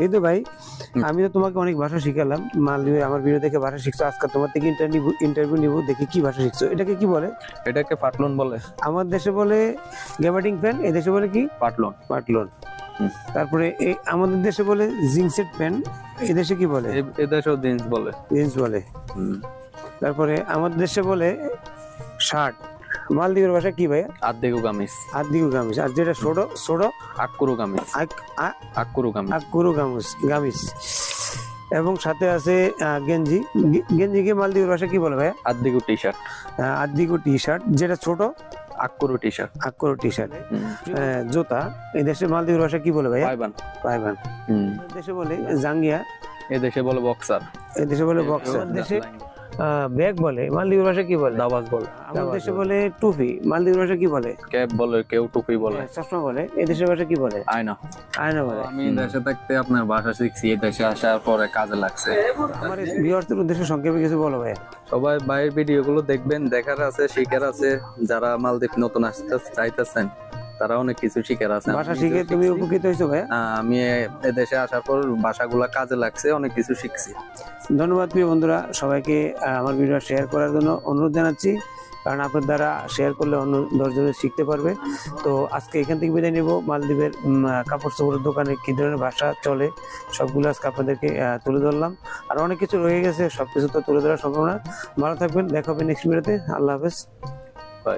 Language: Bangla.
এই তো ভাই, আমি তো তোমাকে অনেক ভাষা শিখালাম, মালদ্বীপে আমার ভিডিও দেখে ভাষা শিখছো। আজকে তোমার থেকে ইন্টারভিউ নিব, দেখি কি ভাষা শিখছো। এটাকে কি বলে? এটাকে পাটলন বলে। আমার দেশে বলে গ্যাবার্ডিং প্যান্ট, এই দেশে বলে কি? পাটলন। পাটলন। তারপরে এই আমাদের দেশে বলে জিন্সের প্যান্ট, এই দেশে কি বলে? এদেশেও জিন্স বলে। জিন্স বলে। তারপরে আমাদের দেশে বলে শার্ট, মালদ্বীপের ভাষা কি ভাই? আদ্দিগু গামিস। আদিগু গামিস। আর যেটা ছোটো ছোটো আক্কুরু গামিস। আক্কুরু গামিস। আকুরু গামিস গামিস। এবং সাথে আছে গেঞ্জি। গেঞ্জিকে মালদ্বীপের ভাষা কি বলে ভাই? আদ্দিগু টি শার্ট। আদিগু টি শার্ট, যেটা ছোট আক্কুরু টি শার্ট। আকুরু T shirt. জুতা, এই দেশে মালদ্বীপের ভাষা কি বলে ভাই? পাইবান। পাইবান। দেশে বলে জাঙ্গিয়া, এদেশে বলে বক্সার। এই দেশে বলে বক্সার। দেশে ব্যাগ বলে, মালদ্বীপের ভাষা কি বলে? দাবাজ বলে। আমাদের দেশে বলে টুপি, মালদ্বীপের ভাষা কি বলে? ক্যাপ বলে, কেউ টুপি বলে। চশমা বলে, এই দেশের ভাষা কি বলে? আয়না। আয়না বলে। আমি দেশে থাকতে আপনার ভাষা শিখছি, এই দেশে আসার পরে কাজে লাগছে। আমার ভিউয়ারদের উদ্দেশ্যে সংক্ষেপে কিছু বলো ভাই। সবাই বাইরের ভিডিওগুলো দেখবেন, দেখার আছে, শিখার আছে। যারা মালদ্বীপ নতুন আসতে চাইতেছেন তারা অনেক কিছু শিখার আছে। ভাষা শিখে তুমি উপকৃত হয়েছো ভাই? আমি এদেশে আসার পর ভাষাগুলা কাজে লাগছে, অনেক কিছু শিখছি। ধন্যবাদ প্রিয় বন্ধুরা, সবাইকে আমার ভিডিও শেয়ার করার জন্য অনুরোধ জানাচ্ছি, কারণ আপনার দ্বারা শেয়ার করলে অন্য 10 জনে শিখতে পারবে। তো আজকে এখান থেকে বিদায় নেব। মালদ্বীপের কাপড় চোপড়ের দোকানে কী ধরনের ভাষা চলে সবগুলো আজকে আপনাদেরকে তুলে ধরলাম। আর অনেক কিছু রয়ে গেছে, সব কিছু তো তুলে ধরা সম্ভব না। ভালো থাকবেন, দেখা হবে নেক্সট ভিডিওতে। আল্লাহ হাফেজ। বাই।